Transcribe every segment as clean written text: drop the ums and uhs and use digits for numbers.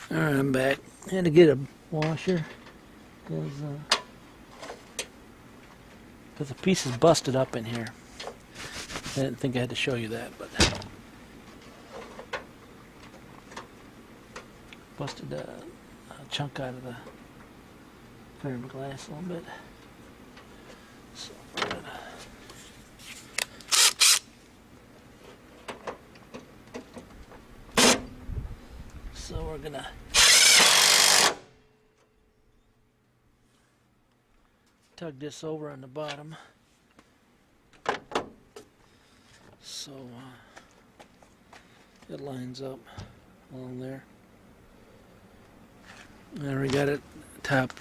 Alright, I'm back. I had to get a washer because the piece is busted up in here. I didn't think I had to show you that, but busted a chunk out of the fiberglass a little bit. So we're gonna tug this over on the bottom. So it lines up along there. And we got it top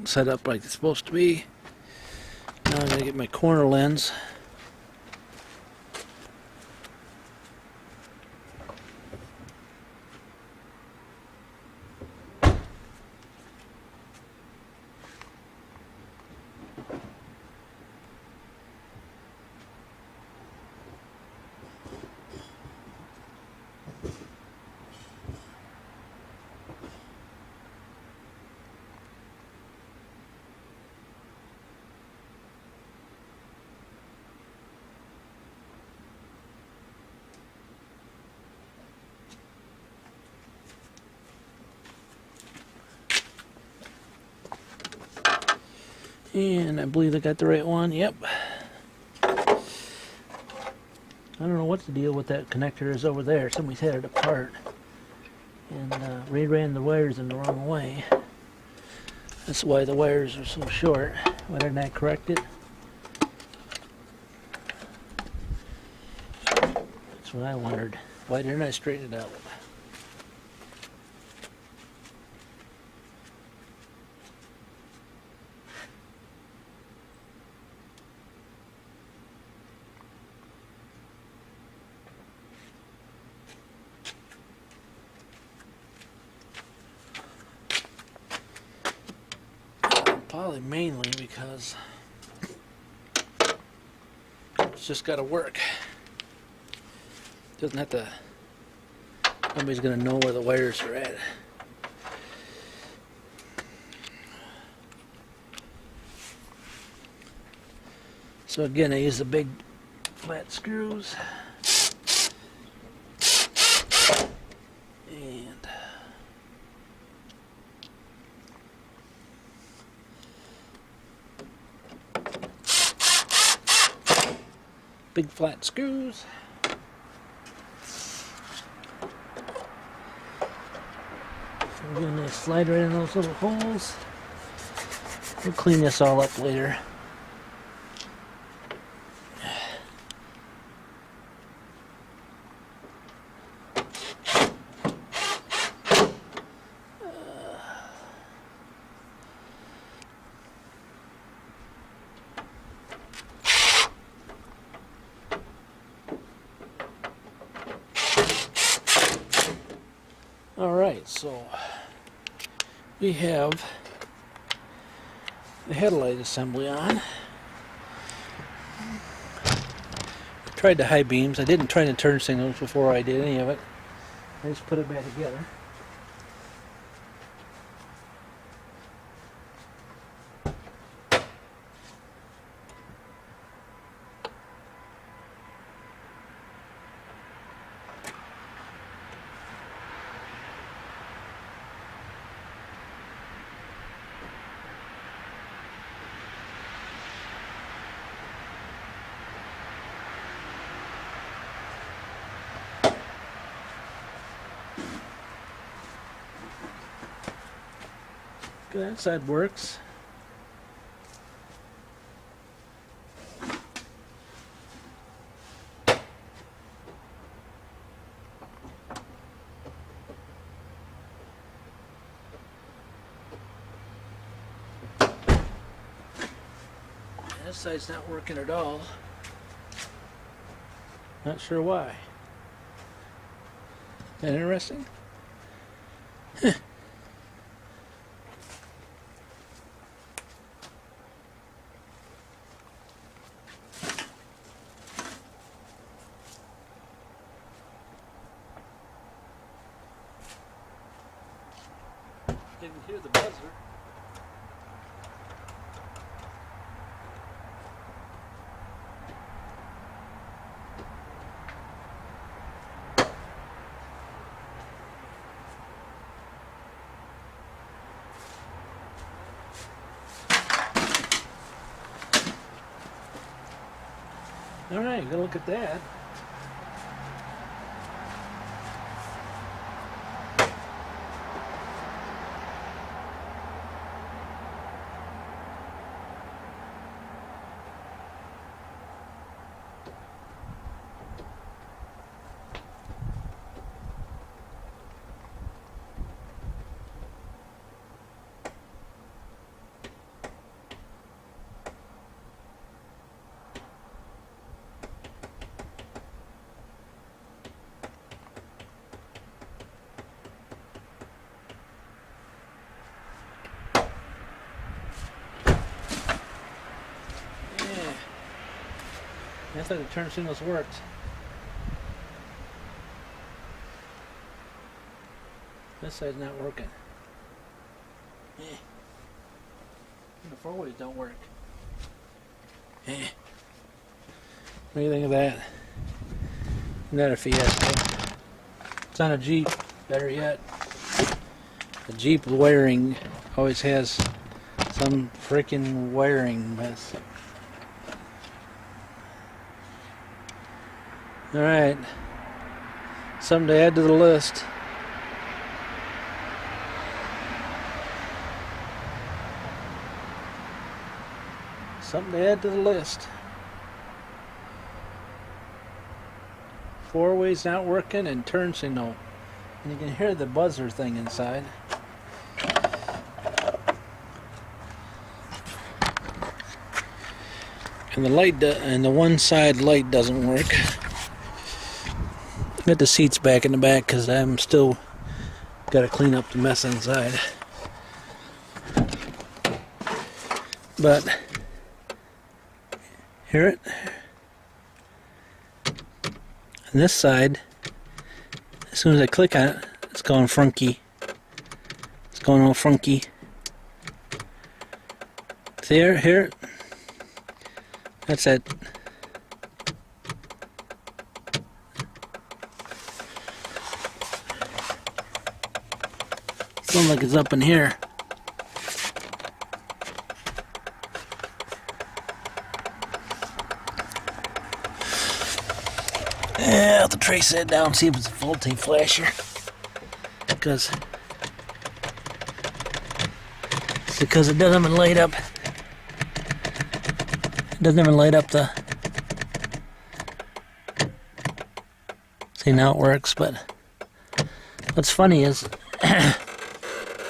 set up like it's supposed to be. Now I'm gonna get my corner lens. And I believe I got the right one. Yep. I don't know what the deal with that connector is over there. Somebody's had it apart and reran the wires in the wrong way. That's why the wires are so short. Why didn't I correct it? That's what I wondered. Why didn't I straighten it out? Probably mainly because it's just got to work. Doesn't have to. Nobody's gonna know where the wires are at. So again, I use the big flat screws. And big flat screws. We're gonna slide right in those little holes. We'll clean this all up later. Alright, so we have the headlight assembly on. I tried the high beams. I didn't try the turn signals before I did any of it. I just put it back together. That side works. This side's not working at all. Not sure why. That interesting? You can hear the buzzer. All right, go look at that. That's how the turn signals worked. This side's not working. The four-ways don't work. What do you think of that? Not a Fiesta. It's on a Jeep. Better yet. The Jeep wiring always has some freaking wiring mess. Alright, something to add to the list. Something to add to the list. Four-ways not working and turn signal. And you can hear the buzzer thing inside. And the light and the one side light doesn't work. Got the seats back in the back because I'm still got to clean up the mess inside. But hear it? On this side, as soon as I click on it, it's going funky. It's going all funky. See here? Hear it? That's it. Sounds like it's up in here. Yeah, I'll have to trace that down and see if it's a faulty flasher. Because it doesn't even light up. It doesn't even light up the. See, now it works, but what's funny is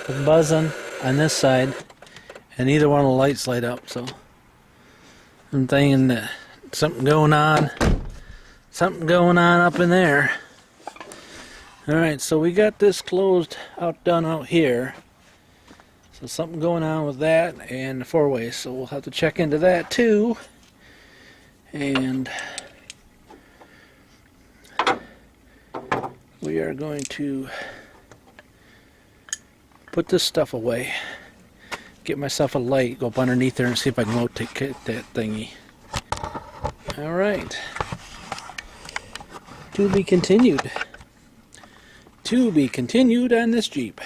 it's buzzing on this side, and neither one of the lights light up. So I'm thinking that something going on up in there. All right, so we got this closed out, done out here. So something going on with that and the four-way. So we'll have to check into that too. And we are going to put this stuff away. Get myself a light, go up underneath there and see if I can rotate that thingy. Alright. To be continued. To be continued on this Jeep.